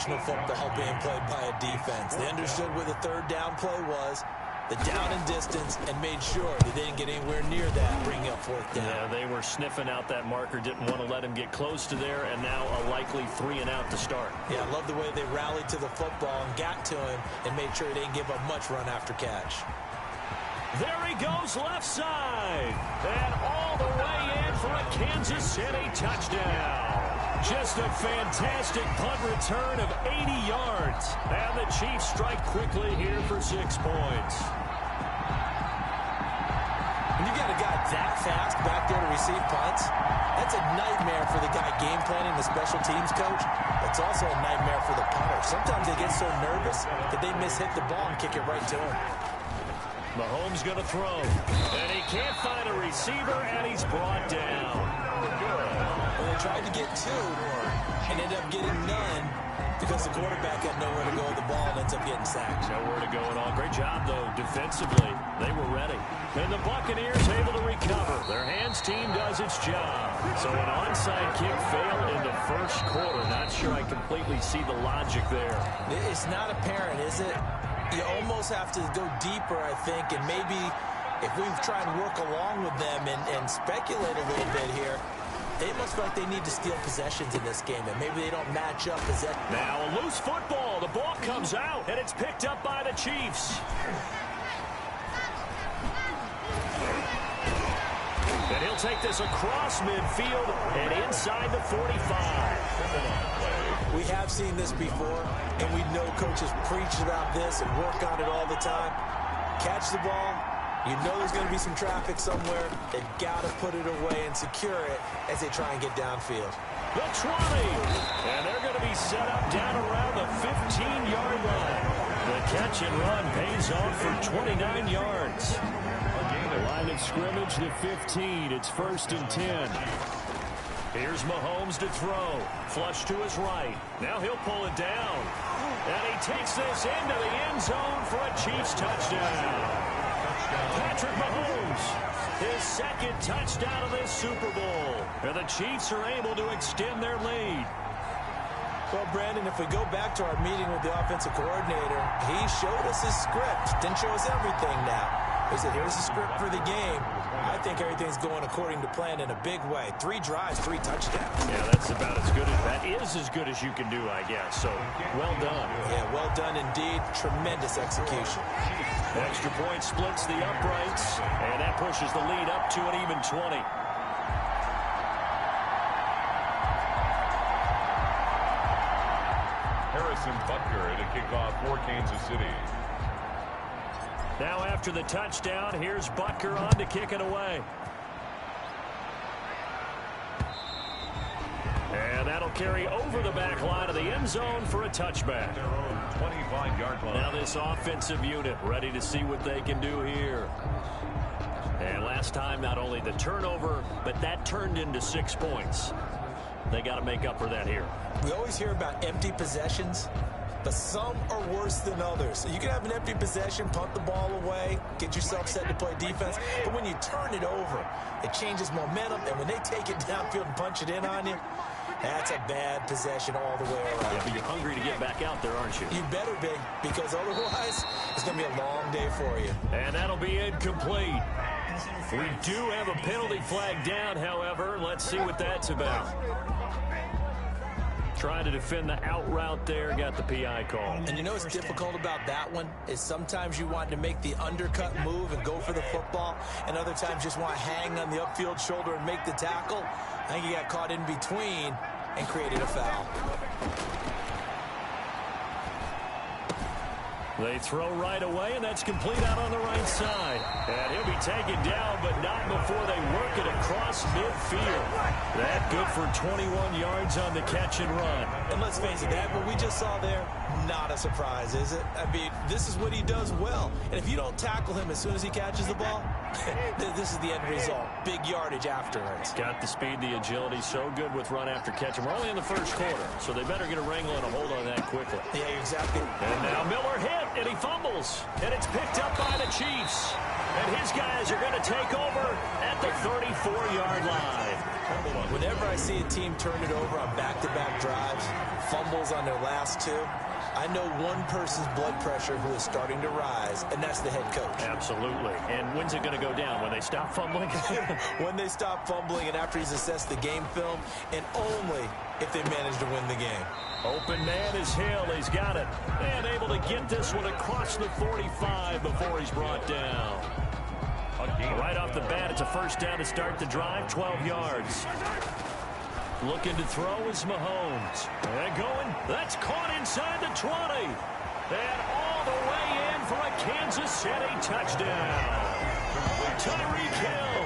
professional football being played by a defense. They understood what the third down play was, the down and distance, and made sure that they didn't get anywhere near that, bringing up fourth down. Yeah, they were sniffing out that marker, didn't want to let him get close to there, and now a likely 3 and out to start. Yeah, I love the way they rallied to the football and got to him and made sure they didn't give up much run after catch. There he goes left side, and all the way in for a Kansas City touchdown. Just a fantastic punt return of 80 yards. And the Chiefs strike quickly here for 6 points. When you got a guy that fast back there to receive punts, that's a nightmare for the guy game planning, the special teams coach. It's also a nightmare for the punter. Sometimes they get so nervous that they mishit the ball and kick it right to him. Mahomes going to throw. And he can't find a receiver, and he's brought down. Well, they tried to get 2 and ended up getting none because the quarterback had nowhere to go with the ball and ends up getting sacked. Nowhere to go at all. Great job, though, defensively. They were ready. And the Buccaneers able to recover. Their hands team does its job. So an onside kick failed in the first quarter. Not sure I completely see the logic there. It's not apparent, is it? You almost have to go deeper, I think, and maybe if we try and work along with them and speculate a little bit here, they must feel like they need to steal possessions in this game, and maybe they don't match up. Now a loose football. The ball comes out, and it's picked up by the Chiefs. And he'll take this across midfield and inside the 45. We have seen this before, and we know coaches preach about this and work on it all the time. Catch the ball. You know there's going to be some traffic somewhere. They've got to put it away and secure it as they try and get downfield. The 20. And they're going to be set up down around the 15-yard line. The catch and run pays off for 29 yards. The line of scrimmage, the 15. It's 1st and 10. Here's Mahomes to throw. Flush to his right. Now he'll pull it down. And he takes this into the end zone for a Chiefs touchdown. Patrick Mahomes, his 2nd touchdown of this Super Bowl. And the Chiefs are able to extend their lead. Well, Brandon, if we go back to our meeting with the offensive coordinator, he showed us his script. Didn't show us everything now. He said, here's the script for the game. I think everything's going according to plan in a big way. 3 drives, 3 touchdowns. Yeah, that's about as good as that is as good as you can do, I guess. So, well done. Yeah, well done indeed. Tremendous execution. Extra point splits the uprights, and that pushes the lead up to an even 20. Harrison Butker to kick off for Kansas City. Now after the touchdown, here's Butker on to kick it away. And that'll carry over the back line of the end zone for a touchback. 25-yard line. Now this offensive unit ready to see what they can do here. And last time, not only the turnover, but that turned into 6 points. They got to make up for that here. We always hear about empty possessions, but some are worse than others. So you can have an empty possession, punt the ball away, get yourself set to play defense. But when you turn it over, it changes momentum. And when they take it downfield and punch it in on you, that's a bad possession all the way around. Yeah, but you're hungry to get back out there, aren't you? You better be, because otherwise it's going to be a long day for you. And that'll be incomplete. We do have a penalty flag down, however. Let's see what that's about. Trying to defend the out route there, got the PI call. And you know what's difficult about that one is sometimes you want to make the undercut move and go for the football, and other times just want to hang on the upfield shoulder and make the tackle. I think he got caught in between and created a foul. They throw right away, and that's complete out on the right side. And he'll be taken down, but not before they work it across midfield. That good for 21 yards on the catch and run. And let's face it, that what we just saw there, not a surprise, is it? I mean, this is what he does well. And if you don't tackle him as soon as he catches the ball, this is the end result. Big yardage afterwards. Got the speed, the agility, so good with run after catch. And we're only in the first quarter, so they better get a wrangle and a hold on that quickly. Yeah, exactly. And now Miller hit, and he fumbles. And it's picked up by the Chiefs. And his guys are going to take over at the 34-yard line. Whenever I see a team turn it over on back-to-back drives, fumbles on their last two, I know one person's blood pressure who is starting to rise, and that's the head coach. Absolutely. And when's it going to go down? When they stop fumbling? When they stop fumbling and after he's assessed the game film, and only if they manage to win the game. Open man is Hill. He's got it. And able to get this one across the 45 before he's brought down. Right off the bat, it's a first down to start the drive, 12 yards. Looking to throw is Mahomes. And going. That's caught inside the 20. And all the way in for a Kansas City touchdown. Tyreek Hill,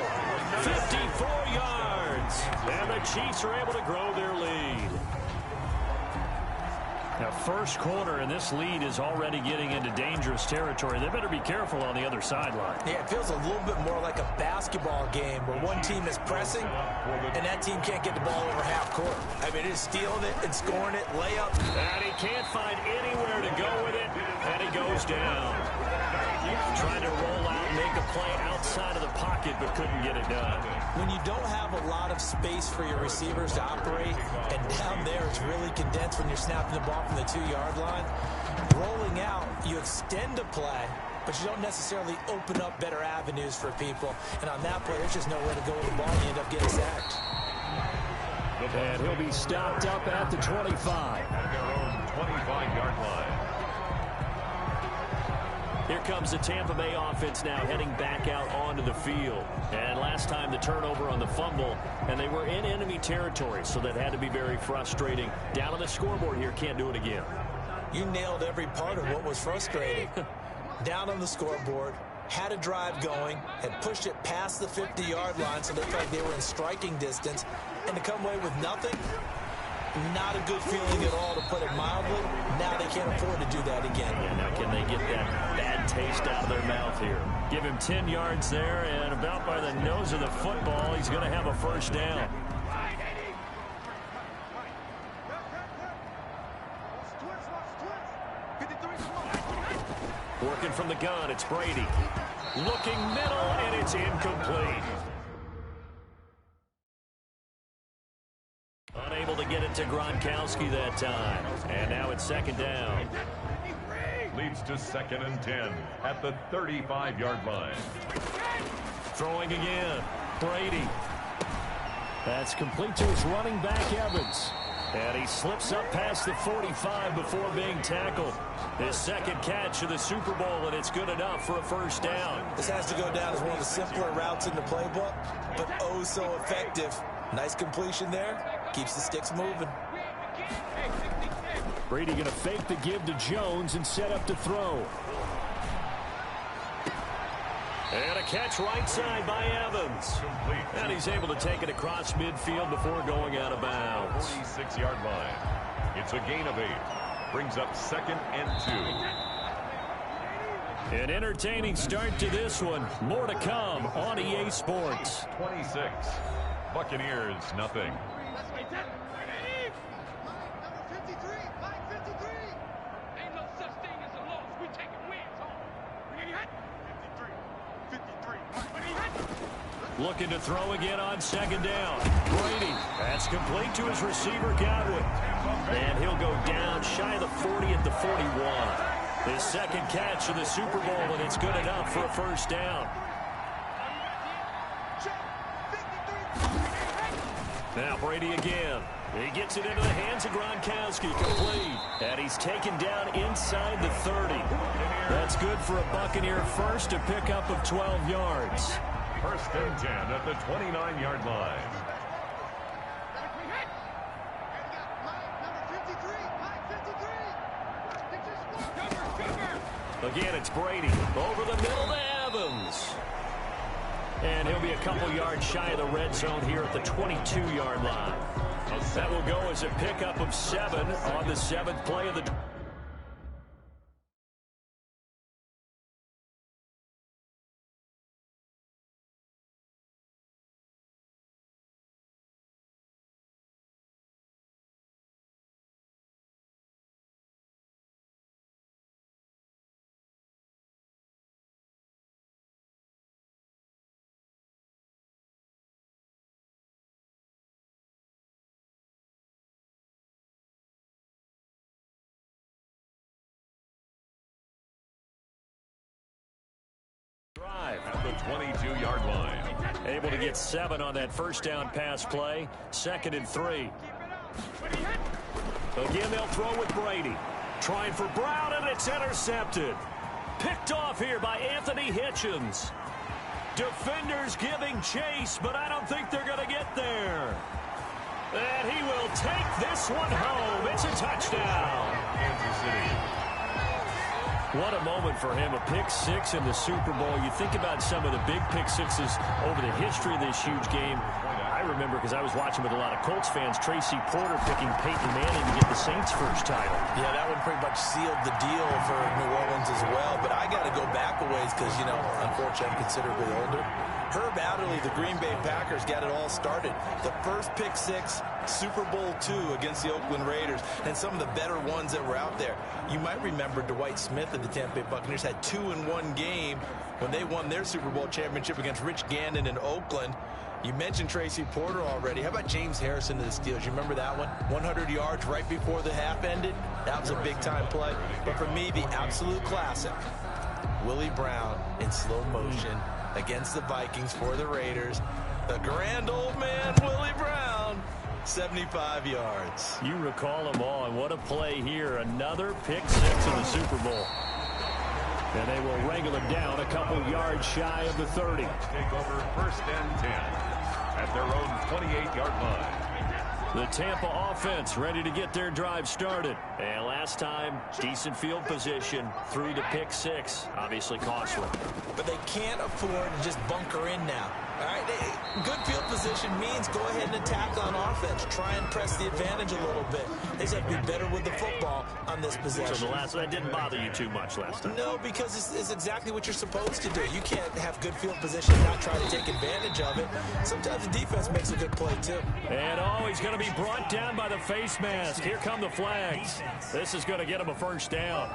54 yards. And the Chiefs are able to grow their lead. Now, first quarter, and this lead is already getting into dangerous territory. They better be careful on the other sideline. Yeah, it feels a little bit more like a basketball game where one team is pressing and that team can't get the ball over half court. I mean, it is stealing it and scoring it, layup. And he can't find anywhere to go with it, and he goes down. Trying to roll out and make a play outside of the pocket, but couldn't get it done. When you don't have a lot of space for your receivers to operate, and down there it's really condensed when you're snapping the ball from the 2-yard line, rolling out, you extend a play, but you don't necessarily open up better avenues for people. And on that play, there's just nowhere to go with the ball, and you end up getting sacked. And he'll be stopped up at the 25. At their own 25-yard line. Here comes the Tampa Bay offense now heading back out onto the field. And last time the turnover on the fumble, and they were in enemy territory, so that had to be very frustrating. Down on the scoreboard here, can't do it again. You nailed every part of what was frustrating. Down on the scoreboard, had a drive going, had pushed it past the 50-yard line so they felt like they were in striking distance, and to come away with nothing, not a good feeling at all, to put it mildly. Now they can't afford to do that again. Yeah, now can they get that bad taste out of their mouth here? Give him 10 yards there, and about by the nose of the football, he's going to have a first down. Working from the gun, it's Brady. Looking middle, and it's incomplete. Unable to get it to Gronkowski that time. And now it's second down. Leads to 2nd and 10 at the 35-yard line. Throwing again. Brady. That's complete to his running back, Evans. And he slips up past the 45 before being tackled. His second catch of the Super Bowl, and it's good enough for a first down. This has to go down as one of the simpler routes in the playbook, but oh so effective. Nice completion there. Keeps the sticks moving. Brady going to fake the give to Jones and set up to throw. And a catch right side by Evans. And he's able to take it across midfield before going out of bounds. 46-yard line. It's a gain of 8. Brings up 2nd and 2. An entertaining start to this one. More to come on EA Sports. 26. Buccaneers, nothing. Looking to throw again on second down. Brady. That's complete to his receiver, Godwin. And he'll go down shy of the 40 at the 41. His second catch of the Super Bowl, and it's good enough for a first down. Now Brady again. He gets it into the hands of Gronkowski, complete. And he's taken down inside the 30. That's good for a Buccaneer first, a pickup of 12 yards. 1st and 10 at the 29-yard line. Again, it's Brady. Over the middle to Evans. And he'll be a couple yards shy of the red zone here at the 22-yard line. That will go as a pickup of 7 on the 7th play of the 22-yard line. Able to get 7 on that first down pass play. 2nd and 3. Again, they'll throw with Brady. Trying for Brown, and it's intercepted. Picked off here by Anthony Hitchens. Defenders giving chase, but I don't think they're going to get there. And he will take this one home. It's a touchdown. Kansas City. What a moment for him, a pick 6 in the Super Bowl. You think about some of the big pick 6s over the history of this huge game. I remember, because I was watching with a lot of Colts fans, Tracy Porter picking Peyton Manning to get the Saints' first title. Yeah, that one pretty much sealed the deal for New Orleans as well. But I got to go back a ways because, you know, unfortunately, I'm considerably older. Herb Adderley, the Green Bay Packers, got it all started. The first pick 6, Super Bowl II against the Oakland Raiders, and some of the better ones that were out there. You might remember Dwight Smith of the Tampa Bay Buccaneers had 2 in one game when they won their Super Bowl championship against Rich Gannon in Oakland. You mentioned Tracy Porter already. How about James Harrison to the Steelers? You remember that one? 100 yards right before the half ended? That was a big-time play. But for me, the absolute classic, Willie Brown in slow motion against the Vikings for the Raiders. The grand old man, Willie Brown, 75 yards. You recall them all, and what a play here. Another pick 6 in the Super Bowl. And they will wrangle him down a couple yards shy of the 30. Take over 1st and 10 at their own 28-yard line. The Tampa offense ready to get their drive started. And last time, decent field position through the pick 6. Obviously costly. But they can't afford to just bunker in now. All right, good field position means go ahead and attack on offense. Try and press the advantage a little bit. They just have to be better with the football on this possession. So that didn't bother you too much last time? No, because it's exactly what you're supposed to do. You can't have good field position and not try to take advantage of it. Sometimes the defense makes a good play, too. And he's going to be brought down by the face mask. Here come the flags. This is going to get him a first down.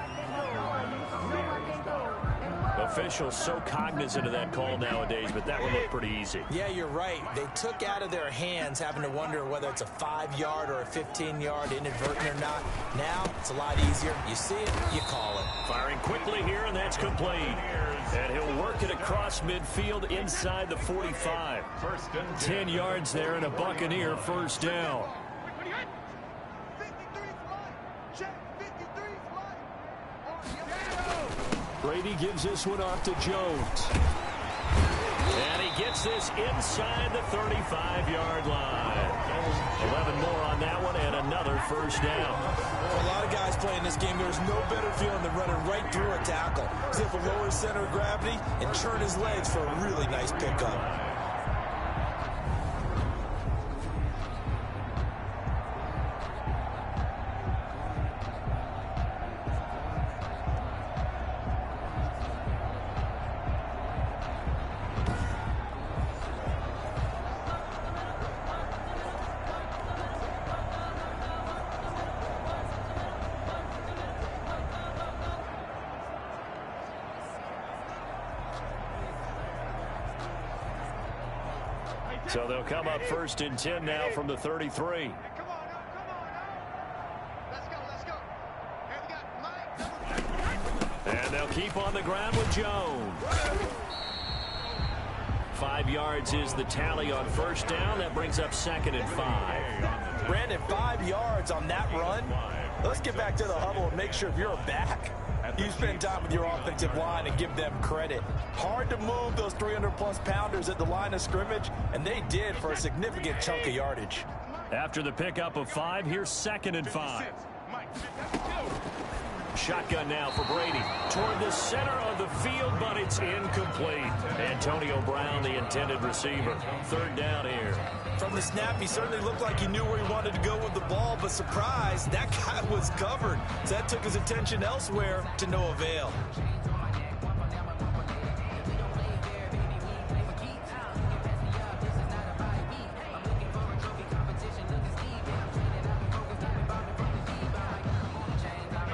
Officials so cognizant of that call nowadays, but that would look pretty easy. Yeah, you're right. They took out of their hands having to wonder whether it's a 5-yard or a 15-yard inadvertent or not. Now, it's a lot easier. You see it, you call it. Firing quickly here, and that's complete. And he'll work it across midfield inside the 45. 10 yards there and a Buccaneer first down. Brady gives this one off to Jones. And he gets this inside the 35-yard line. 11 more on that one and another first down. For a lot of guys playing this game, there's no better feeling than running right through a tackle. He's able to lower his center of gravity and turn his legs for a really nice pickup. So they'll come up 1st and 10 now from the 33. And they'll keep on the ground with Jones. 5 yards is the tally on first down. That brings up 2nd and 5. Brandon, 5 yards on that run. Let's get back to the huddle and make sure if you're back, you spend time with your offensive line and give them credit. Hard to move those 300-plus pounders at the line of scrimmage, and they did for a significant chunk of yardage. After the pickup of 5, here's 2nd and 5. Shotgun now for Brady. Toward the center of the field, but it's incomplete. Antonio Brown, the intended receiver. 3rd down here. From the snap, he certainly looked like he knew where he wanted to go with the ball, but surprise, that guy was covered. So that took his attention elsewhere to no avail.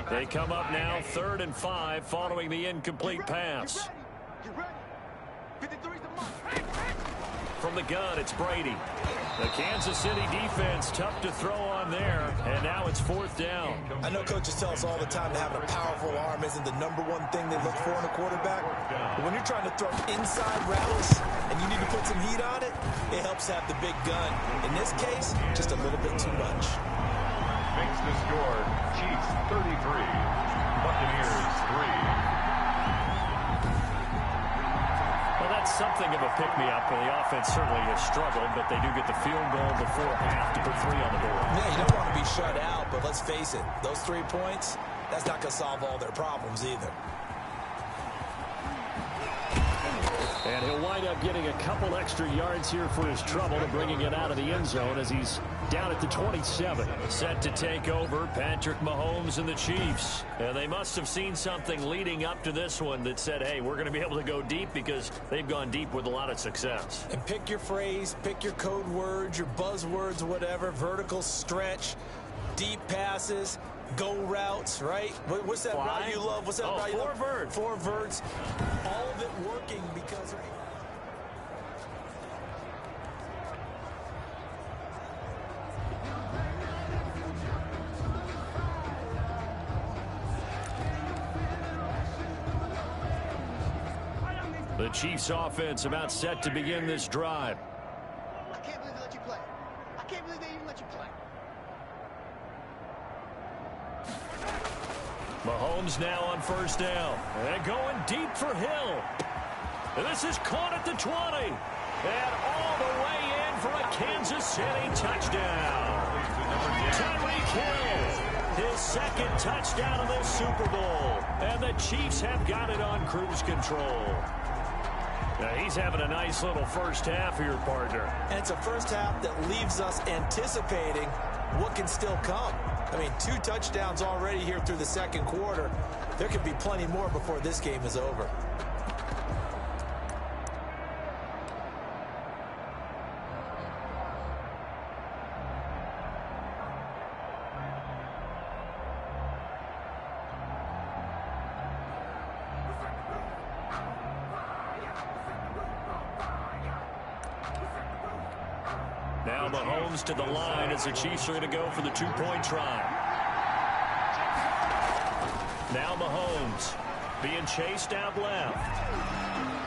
They come up now 3rd and 5 following the incomplete pass. From the gun, it's Brady. The Kansas City defense tough to throw on on there, and now it's 4th down. I know coaches tell us all the time that having a powerful arm isn't the #1 thing they look for in a quarterback. But when you're trying to throw inside routes and you need to put some heat on it, it helps have the big gun. In this case, just a little bit too much. Makes the score Chiefs 33, Buccaneers 3. Well, that's something of a pick-me-up. The offense certainly has struggled, but they do get the field goal before half to put 3 on the board. Yeah, you don't want to be shut out, but let's face it, those 3 points, that's not going to solve all their problems either. And he'll wind up getting a couple extra yards here for his trouble and bringing it out of the end zone as he's down at the 27. Set to take over, Patrick Mahomes and the Chiefs. And they must have seen something leading up to this one that said, hey, we're going to be able to go deep, because they've gone deep with a lot of success. And pick your phrase, pick your code words, your buzzwords, whatever, vertical stretch, deep passes, go routes, right? What's that route you love? What's that route you love? 4 verts. 4 verts. All of it working because... The Chiefs offense about set to begin this drive. I can't believe they let you play. I can't believe they even let you play. Mahomes now on 1st down. And going deep for Hill. And this is caught at the 20. And all the way in for a Kansas City touchdown. Tyreek Hill, his 2nd touchdown of this Super Bowl. And the Chiefs have got it on cruise control. Now he's having a nice little first half here, partner. And it's a first half that leaves us anticipating what can still come. I mean, 2 touchdowns already here through the 2nd quarter. There could be plenty more before this game is over. Now Mahomes to the line as the Chiefs are going to go for the 2-point try. Now Mahomes being chased out left.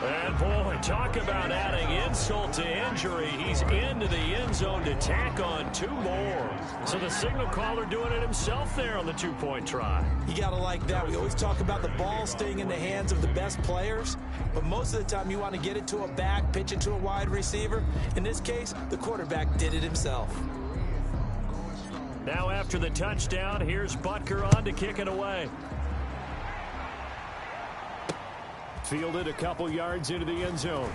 And boy, talk about adding insult to injury. He's into the end zone to tack on 2 more. So the signal caller doing it himself there on the 2-point try. You got to like that. We always talk about the ball staying in the hands of the best players, but most of the time you want to get it to a back, pitch it to a wide receiver. In this case, the quarterback did it himself. Now after the touchdown, here's Butker on to kick it away. Fielded a couple yards into the end zone.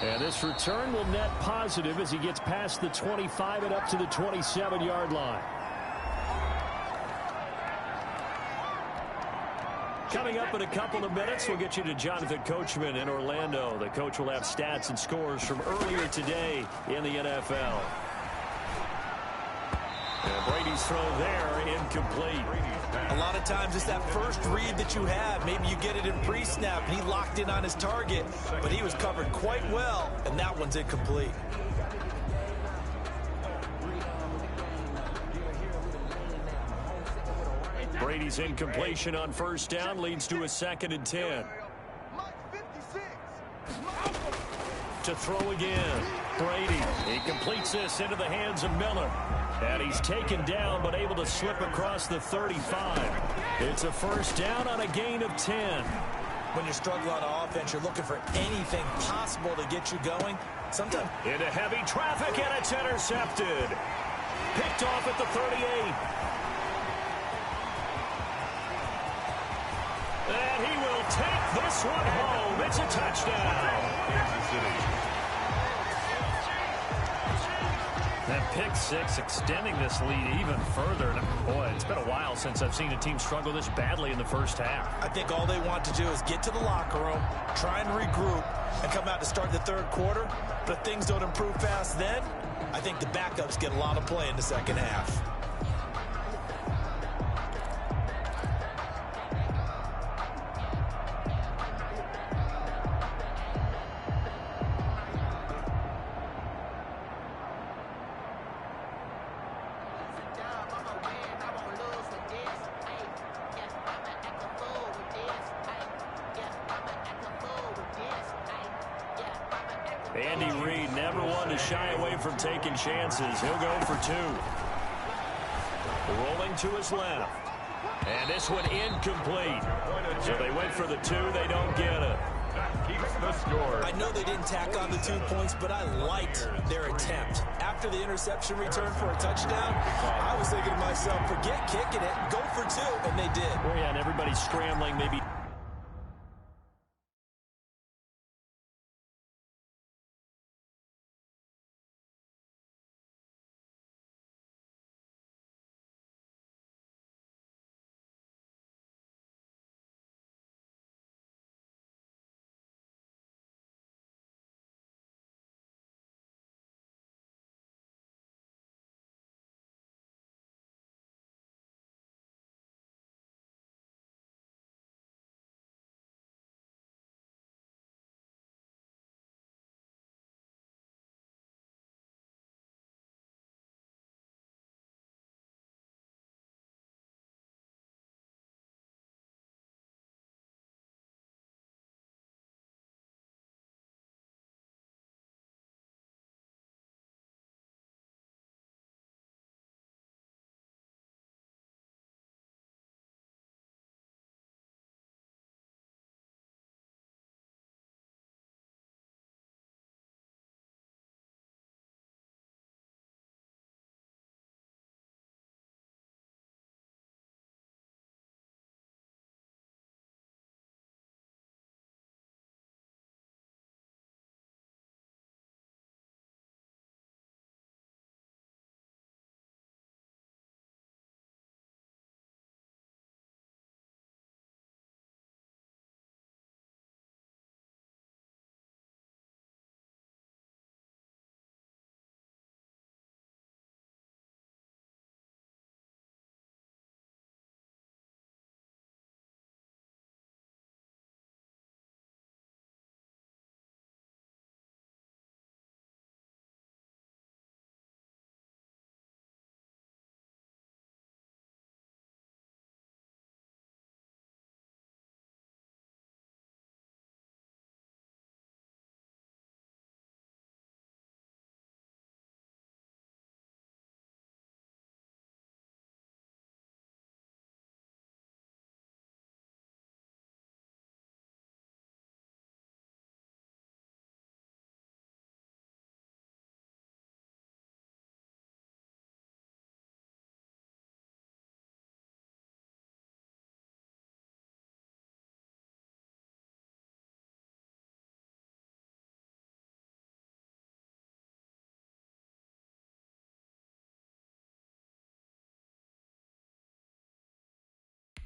And this return will net positive as he gets past the 25 and up to the 27-yard line. Coming up in a couple of minutes, we'll get you to Jonathan Coachman in Orlando. The coach will have stats and scores from earlier today in the NFL. And Brady's throw there, incomplete. A lot of times it's that first read that you have. Maybe you get it in pre-snap, and he locked in on his target, but he was covered quite well, and that one's incomplete. Brady's incompletion on 1st down leads to a 2nd and 10. To throw again. Brady, he completes this into the hands of Miller. And he's taken down, but able to slip across the 35. It's a 1st down on a gain of 10. When you're struggling on offense, you're looking for anything possible to get you going. Sometimes into heavy traffic, and it's intercepted. Picked off at the 38. And he will take this one home. It's a touchdown. Kansas City. That pick 6 extending this lead even further. Boy, it's been a while since I've seen a team struggle this badly in the first half. I think all they want to do is get to the locker room, try and regroup, and come out to start the 3rd quarter. But if things don't improve fast then, I think the backups get a lot of play in the 2nd half. Andy Reid never one to shy away from taking chances. He'll go for 2. Rolling to his left. And this one incomplete. So they went for the 2. They don't get it. That keeps the score. I know they didn't tack on the 2 points, but I liked their attempt. After the interception return for a touchdown, I was thinking to myself, forget kicking it, go for 2, and they did. Oh, yeah, and everybody's scrambling, maybe.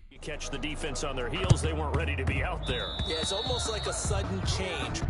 You catch the defense on their heels. They weren't ready to be out there. Yeah, it's almost like a sudden change.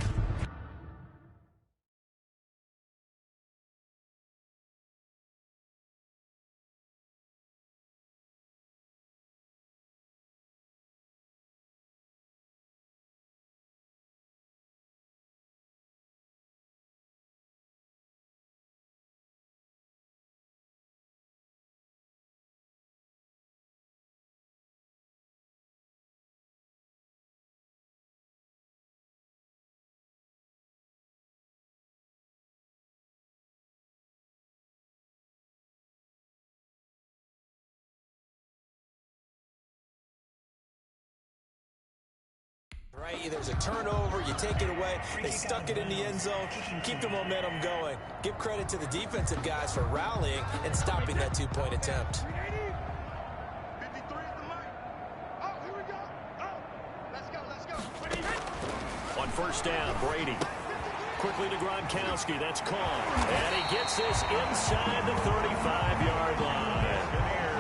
Right, there's a turnover, you take it away, they stuck it in the end zone, keep the momentum going. Give credit to the defensive guys for rallying and stopping that 2-point attempt. 53 is the mic. Oh, here we go. Oh, let's go. On first down, Brady. Quickly to Gronkowski, that's caught. And he gets this inside the 35-yard line.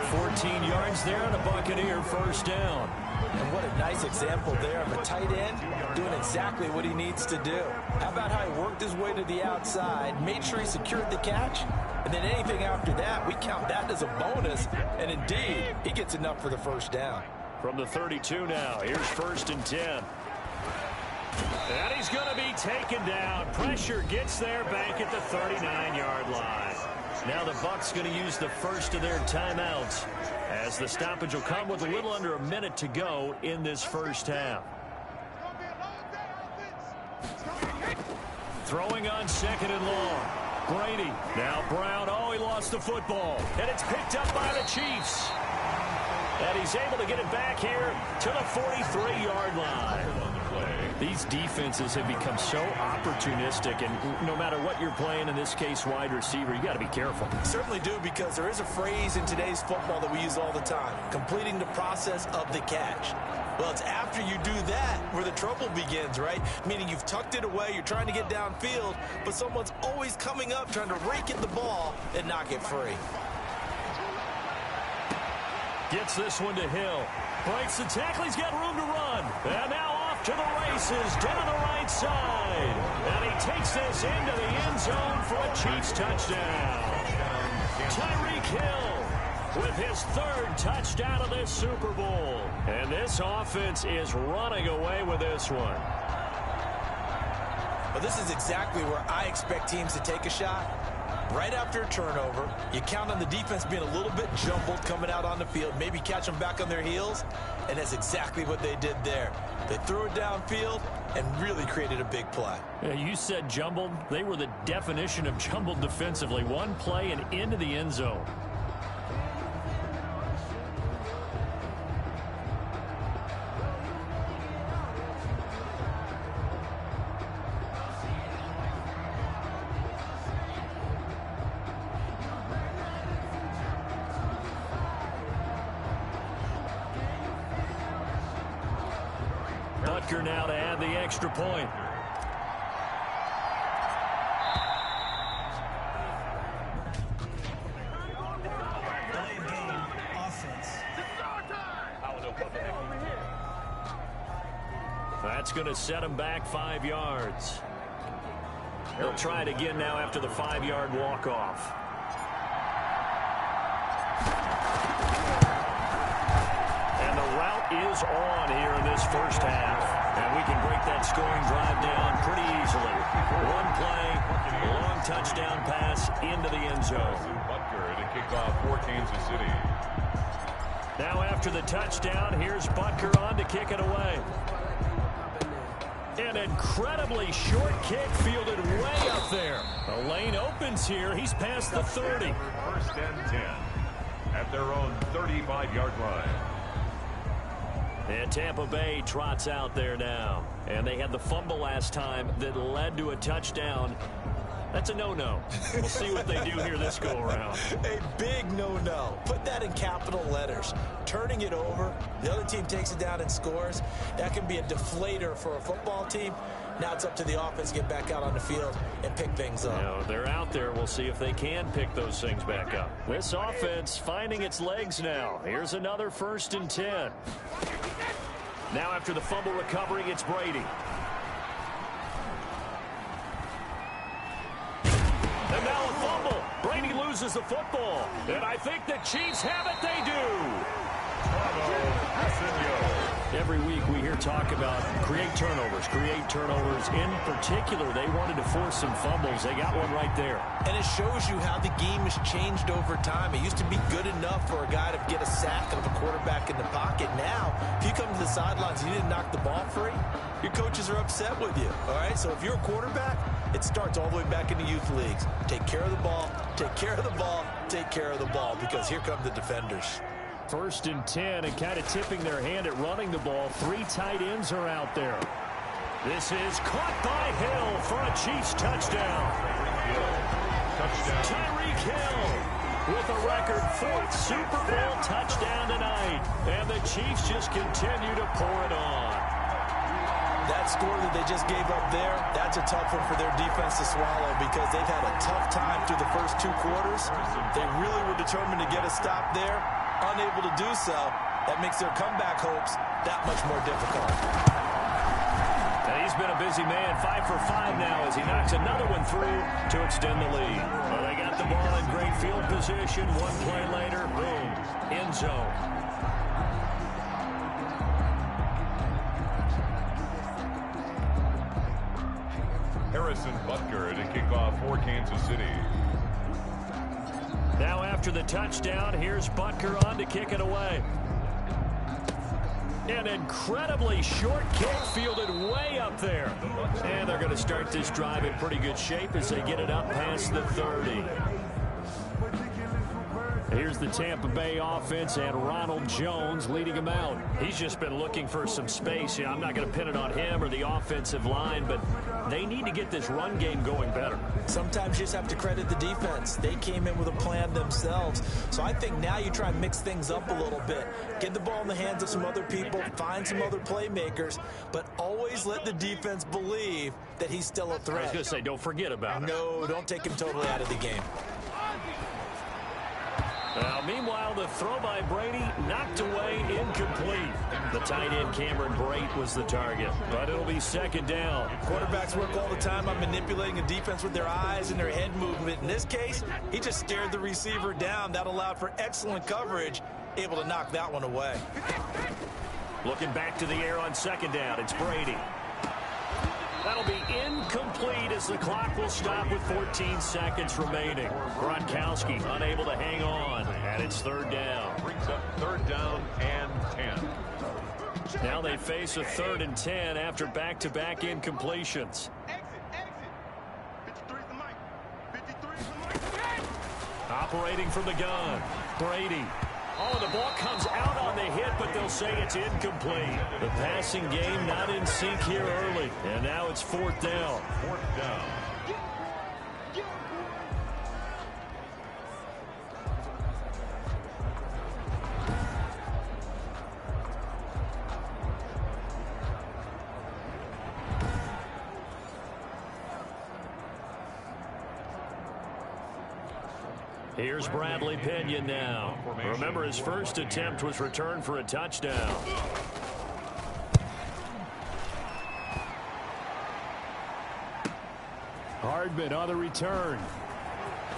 14 yards there and a Buccaneer first down. And what a nice example there of a tight end doing exactly what he needs to do. How about how he worked his way to the outside, made sure he secured the catch, and then anything after that, we count that as a bonus. And indeed, he gets enough for the first down. From the 32 now, here's first and 10. And he's going to be taken down. Pressure gets there back at the 39-yard line. Now the Bucs going to use the first of their timeouts, as the stoppage will come with a little under a minute to go in this first half. Throwing on 2nd and long. Brady. Now Brown. Oh, he lost the football. And it's picked up by the Chiefs. And he's able to get it back here to the 43-yard line. These defenses have become so opportunistic, and no matter what you're playing, in this case wide receiver, you got to be careful. Certainly do, because there is a phrase in today's football that we use all the time: completing the process of the catch. Well, it's after you do that where the trouble begins, right? Meaning you've tucked it away, you're trying to get downfield, but someone's always coming up trying to rake at the ball and knock it free. Gets this one to Hill. Breaks the tackle. He's got room to run. And now off to the races down the right side. And he takes this into the end zone for a Chiefs touchdown. Tyreek Hill with his 3rd touchdown of this Super Bowl. And this offense is running away with this one. Well, this is exactly where I expect teams to take a shot. Right after a turnover, you count on the defense being a little bit jumbled coming out on the field, maybe catch them back on their heels, and that's exactly what they did there. They threw it downfield and really created a big play. Yeah, you said jumbled. They were the definition of jumbled defensively. One play and into the end zone. Butker now to add the extra point. That's going to set him back 5 yards. He'll try it again now after the 5-yard walk-off. And the route is on here in this first half. And we can break that scoring drive down pretty easily. One play, long touchdown pass into the end zone. Butker to kick off for Kansas City. Now after the touchdown, here's Butker on to kick it away. An incredibly short kick fielded way up there. The lane opens here. He's past the 30. 1st and 10 at their own 35-yard line. And Tampa Bay trots out there now. And they had the fumble last time that led to a touchdown. That's a no-no. We'll see what they do here this go-around. A big no-no. Put that in capital letters. Turning it over, the other team takes it down and scores. That can be a deflator for a football team. Now it's up to the offense to get back out on the field and pick things up. You know, they're out there. We'll see if they can pick those things back up. This offense finding its legs now. Here's another 1st and 10. Now after the fumble recovery, it's Brady. And now a fumble. Brady loses the football. And I think the Chiefs have it. They do. Every week we hear talk about create turnovers. In particular, they wanted to force some fumbles. They got one right there. And it shows you how the game has changed over time. It used to be good enough for a guy to get a sack of a quarterback in the pocket. Now, if you come to the sidelines and you didn't knock the ball free, your coaches are upset with you. All right, so if you're a quarterback, it starts all the way back in the youth leagues. Take care of the ball, take care of the ball, take care of the ball, because here come the defenders. 1st and 10, and kind of tipping their hand at running the ball. 3 tight ends are out there. This is caught by Hill for a Chiefs touchdown. Tyreek Hill with a record 4th Super Bowl touchdown tonight. And the Chiefs just continue to pour it on. That score that they just gave up there, that's a tough one for their defense to swallow, because they've had a tough time through the first 2 quarters. They really were determined to get a stop there. Unable to do so, that makes their comeback hopes that much more difficult. And he's been a busy man, 5 for 5 now as he knocks another one through to extend the lead. Well, they got the ball in great field position. One play later, boom, end zone. Harrison Butker to kick off for Kansas City. Now after the touchdown, here's Butker on to kick it away. An incredibly short kick fielded way up there. And they're going to start this drive in pretty good shape as they get it up past the 30. Here's the Tampa Bay offense and Ronald Jones leading them out. He's just been looking for some space. I'm not going to pin it on him or the offensive line, but they need to get this run game going better. Sometimes you just have to credit the defense. They came in with a plan themselves. So I think now you try and mix things up a little bit. Get the ball in the hands of some other people, find some other playmakers, but always let the defense believe that he's still a threat. I was going to say, don't forget about it. No, don't take him totally out of the game. Now, meanwhile, the throw by Brady knocked away, incomplete. The tight end Cameron Brate was the target, but it'll be second down. Quarterbacks work all the time on manipulating a defense with their eyes and their head movement. In this case, he just stared the receiver down. That allowed for excellent coverage, able to knock that one away. Looking back to the air on second down, it's Brady. That'll be incomplete as the clock will stop with 14 seconds remaining. Gronkowski unable to hang on, and it's third down. Brings up third down and 10. Now they face a 3rd and 10 after back-to-back incompletions. Exit. 53 is the mic. 53 is the mic. Operating from the gun, Brady. Oh, the ball comes out on the hit, but they'll say it's incomplete. The passing game not in sync here early, and now it's 4th down. 4th down. Here's Bradley Pinion now. Remember, his first attempt was returned for a touchdown. Hardman on the return.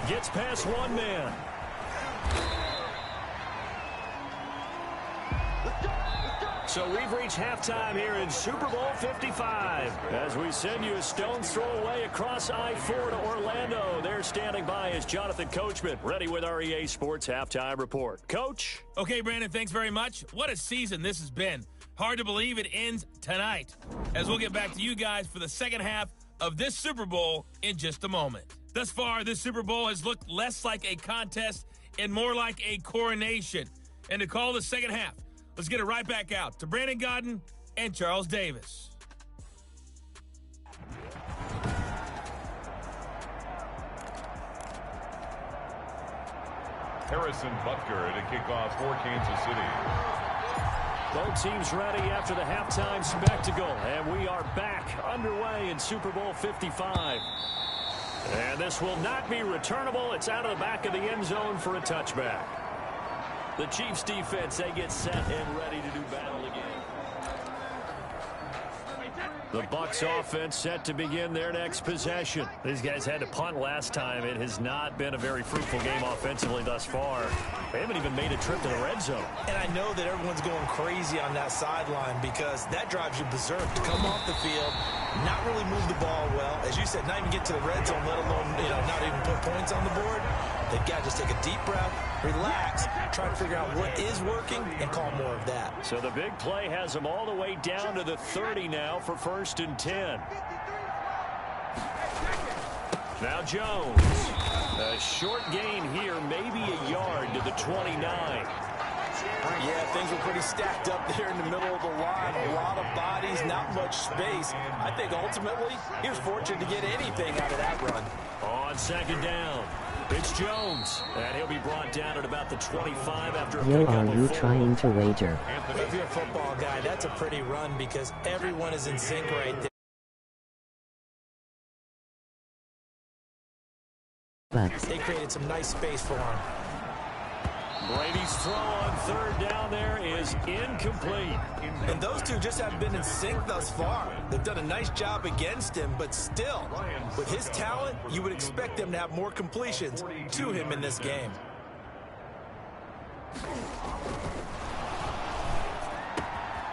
Gets past one man. So we've reached halftime here in Super Bowl 55. As we send you a stone's throw away across I-4 to Orlando. There standing by is Jonathan Coachman, ready with our EA Sports Halftime Report. Coach? Okay, Brandon, thanks very much. What a season this has been. Hard to believe it ends tonight, as we'll get back to you guys for the second half of this Super Bowl in just a moment. Thus far, this Super Bowl has looked less like a contest and more like a coronation. And to call the second half, let's get it right back out to Brandon Godden and Charles Davis. Harrison Butker to kick off for Kansas City. Both teams ready after the halftime spectacle, and we are back underway in Super Bowl 55. And this will not be returnable. It's out of the back of the end zone for a touchback. The Chiefs defense, they get set and ready to do battle again. The Bucs offense set to begin their next possession. These guys had to punt last time. It has not been a very fruitful game offensively thus far. They haven't even made a trip to the red zone. And I know that everyone's going crazy on that sideline because that drives you berserk to come off the field, not really move the ball well. As you said, not even get to the red zone, let alone, not even put points on the board. They've got to just take a deep breath, relax, try to figure out what is working, and call more of that. So the big play has them all the way down to the 30 now for 1st and 10. Now Jones. A short gain here, maybe a yard to the 29. Yeah, things were pretty stacked up there in the middle of the line. A lot of bodies, not much space. I think ultimately he was fortunate to get anything out of that run. On second down, it's Jones, and he'll be brought down at about the 25 after a Yo, pickup are of you 4. trying to wager? If you're a football guy, that's a pretty run because everyone is in sync right there. Bucks. They created some nice space for him. Brady's throw on third down there is incomplete. And those two just haven't been in sync thus far. They've done a nice job against him, but still, with his talent, you would expect them to have more completions to him in this game.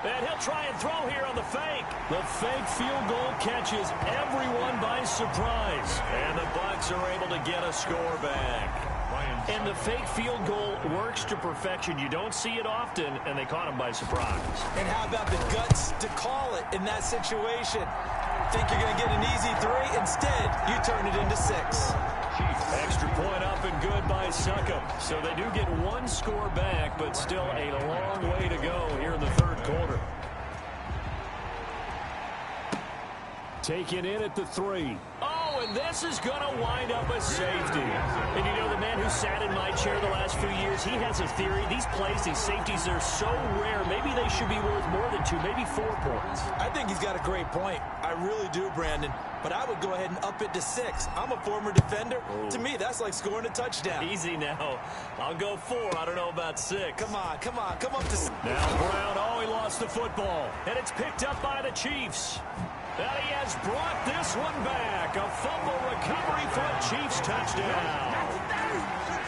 And he'll try and throw here on the fake. The fake field goal catches everyone by surprise. And the Bucs are able to get a score back. Ryan And the fake field goal works to perfection. You don't see it often, and they caught him by surprise. And how about the guts to call it in that situation? Think you're going to get an easy 3? Instead, you turn it into 6. Extra point up and good by Succop. So they do get one score back, but still a long way to go here in the third quarter. Taken in at the 3. Oh, and this is going to wind up a safety. And you know, the man who sat in my chair the last few years, he has a theory. These plays, these safeties, are so rare. Maybe they should be worth more than 2, maybe 4 points. I think he's got a great point. I really do, Brandon. But I would go ahead and up it to 6. I'm a former defender. Oh. To me, that's like scoring a touchdown. Easy now. I'll go 4. I don't know about 6. Come on, come on, come up to 6. Now Brown, oh, he lost the football. And it's picked up by the Chiefs. And he has brought this one back. A fumble recovery for a Chiefs touchdown.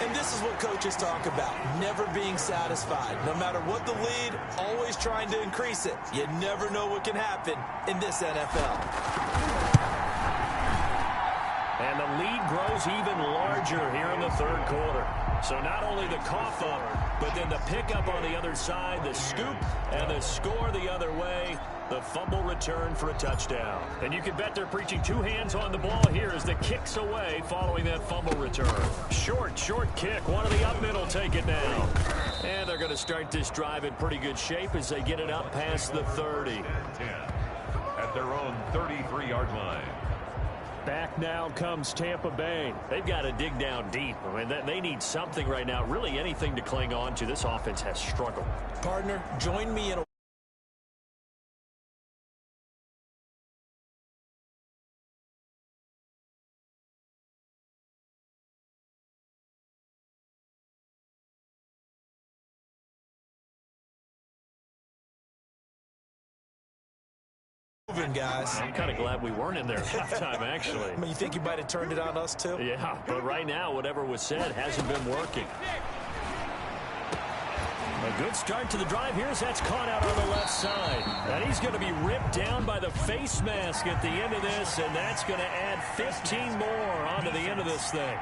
And this is what coaches talk about, never being satisfied. No matter what the lead, always trying to increase it. You never know what can happen in this NFL. And the lead grows even larger here in the third quarter. So not only the cough up, but then the pickup on the other side, the scoop, and the score the other way. The fumble return for a touchdown. And you can bet they're preaching 2 hands on the ball here as the kick's away following that fumble return. Short kick. One of the up middle take it now. And they're going to start this drive in pretty good shape as they get it up past the 30. At their own 33-yard line. Back now comes Tampa Bay. They've got to dig down deep. I mean, they need something right now, really anything to cling on to. This offense has struggled. Partner, join me in a guys. I'm kind of glad we weren't in there halftime, actually. I mean, you think you might have turned it on us, too? Yeah, but right now, whatever was said hasn't been working. A good start to the drive here as that's caught out on the left side. And he's going to be ripped down by the face mask at the end of this, and that's going to add 15 more onto the end of this thing.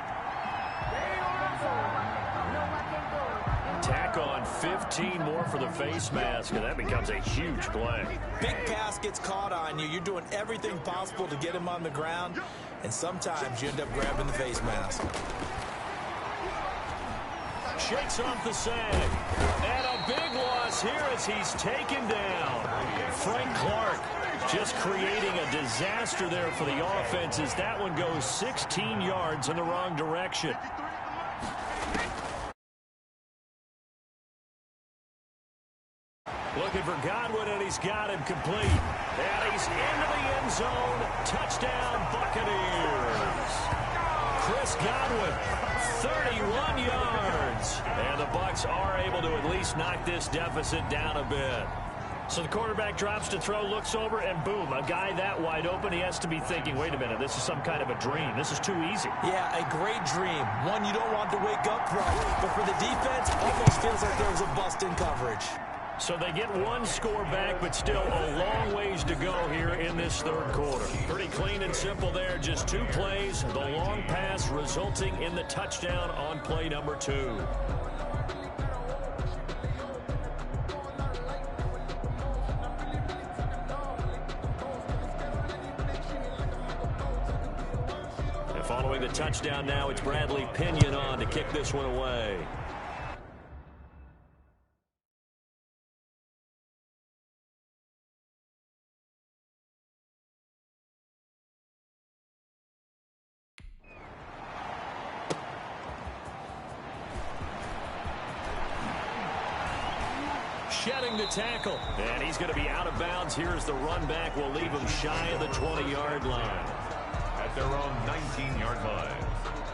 Tack on 15 more for the face mask, and that becomes a huge play. Big pass gets caught on you. You're doing everything possible to get him on the ground, and sometimes you end up grabbing the face mask. Shakes off the sag. And a big loss here as he's taken down. Frank Clark just creating a disaster there for the offense as that one goes 16 yards in the wrong direction. Looking for Godwin, and he's got him complete. And he's into the end zone. Touchdown, Buccaneers. Chris Godwin, 31 yards. And the Bucs are able to at least knock this deficit down a bit. So the quarterback drops to throw, looks over, and boom, a guy that wide open, he has to be thinking, wait a minute, this is some kind of a dream. This is too easy. Yeah, a great dream. One you don't want to wake up from. But for the defense, almost feels like there was a bust in coverage. So they get one score back, but still a long ways to go here in this third quarter. Pretty clean and simple there. Just 2 plays. The long pass resulting in the touchdown on play number 2. And following the touchdown now, it's Bradley Pinion on to kick this one away. Shedding the tackle. And he's going to be out of bounds. Here's the run back. Will leave him shy of the 20-yard line. At their own 19-yard line.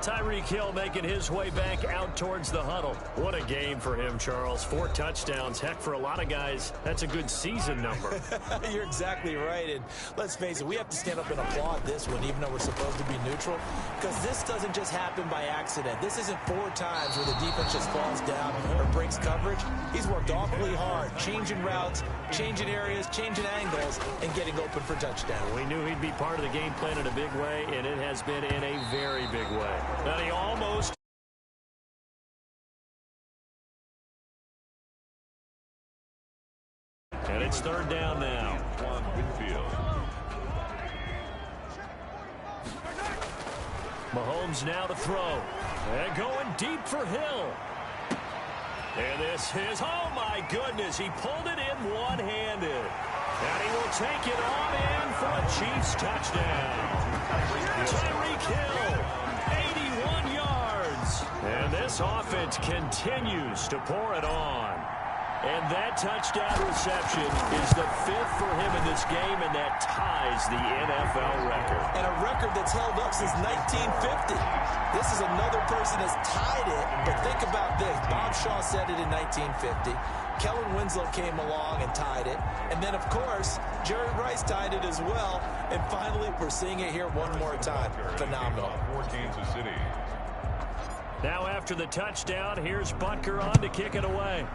Tyreek Hill making his way back out towards the huddle. What a game for him, Charles. 4 touchdowns. Heck, for a lot of guys, that's a good season number. You're exactly right. And let's face it, we have to stand up and applaud this one, even though we're supposed to be neutral, because this doesn't just happen by accident. This isn't 4 times where the defense just falls down or breaks coverage. He's worked awfully hard, changing routes, changing areas, changing angles, and getting open for touchdown. We knew he'd be part of the game plan in a big way, and it has been in a very big way. Now he almost It's third down now. One Whitfield. Mahomes now to throw. And going deep for Hill. And this is, oh my goodness, he pulled it in one-handed. And he will take it on in for a Chiefs touchdown. Tyreek Hill, 81 yards. And this offense continues to pour it on. And that touchdown reception is the 5th for him in this game, and that ties the NFL record. And a record that's held up since 1950. This is another person that's tied it, but think about this. Bob Shaw said it in 1950. Kellen Winslow came along and tied it. And then, of course, Jerry Rice tied it as well. And finally, we're seeing it here one more time. Phenomenal. For Kansas City. Now after the touchdown, here's Butker on to kick it away.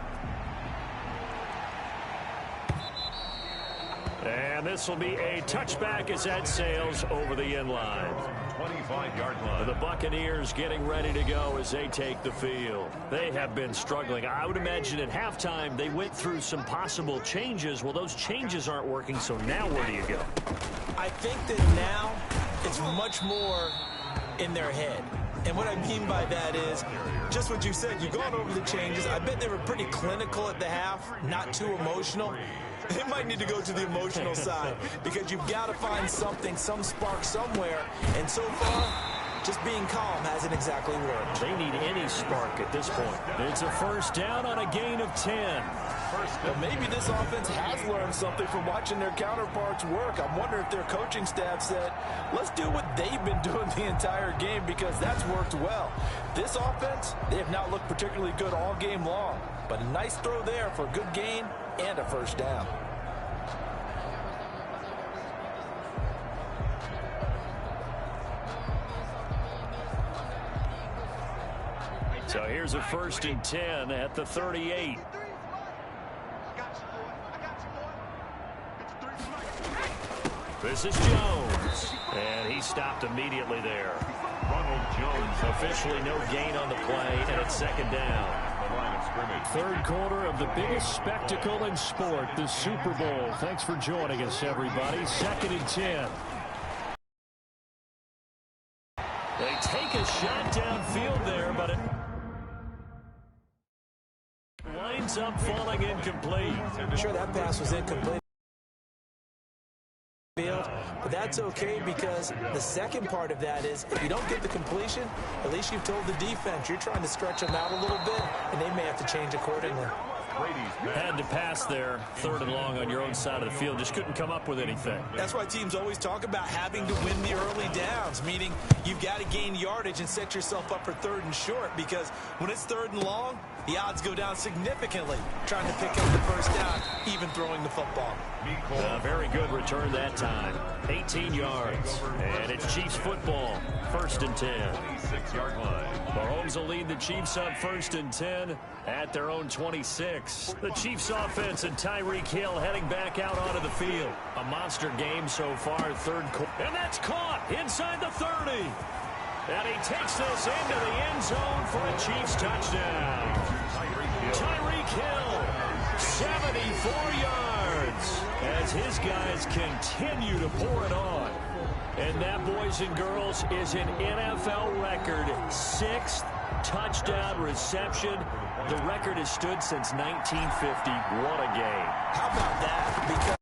And this will be a touchback as that sails over the end line. 25-yard line. The Buccaneers getting ready to go as they take the field. They have been struggling. I would imagine at halftime they went through some possible changes. Well, those changes aren't working, so now where do you go? I think that now it's much more in their head. And what I mean by that is just what you said. You've gone over the changes. I bet they were pretty clinical at the half, not too emotional. They might need to go to the emotional side because you've got to find something, some spark somewhere. And so far, just being calm hasn't exactly worked. They need any spark at this point. It's a first down on a gain of 10. Well, maybe this offense has learned something from watching their counterparts work. I wonder if their coaching staff said, let's do what they've been doing the entire game because that's worked well. This offense, they have not looked particularly good all game long. But a nice throw there for a good gain and a first down. So here's a 1st and 10 at the 38. This is Jones. And he stopped immediately there. Ronald Jones. Officially no gain on the play, and it's second down. The line of scrimmage. Third quarter of the biggest spectacle in sport, the Super Bowl. Thanks for joining us, everybody. 2nd and 10. They take a shot downfield there, but it winds up falling incomplete. I'm sure that pass was incomplete. But that's okay because the second part of that is if you don't get the completion, at least you've told the defense you're trying to stretch them out a little bit, and they may have to change accordingly. Had to pass there, 3rd and long on your own side of the field. Just couldn't come up with anything. That's why teams always talk about having to win the early downs, meaning you've got to gain yardage and set yourself up for 3rd and short because when it's 3rd and long, the odds go down significantly trying to pick up the first down, even throwing the football. Very good return that time. 18 yards. And it's Chiefs football. 1st and 10. 26-yard line. Mahomes will lead the Chiefs up 1st and 10 at their own 26. The Chiefs offense and Tyreek Hill heading back out onto the field. A monster game so far, 3rd quarter. And that's caught inside the 30. And he takes this into the end zone for a Chiefs touchdown. Tyreek Hill, 74 yards, as his guys continue to pour it on. And that, boys and girls, is an NFL record 6th touchdown reception. The record has stood since 1950. What a game. How about that? Because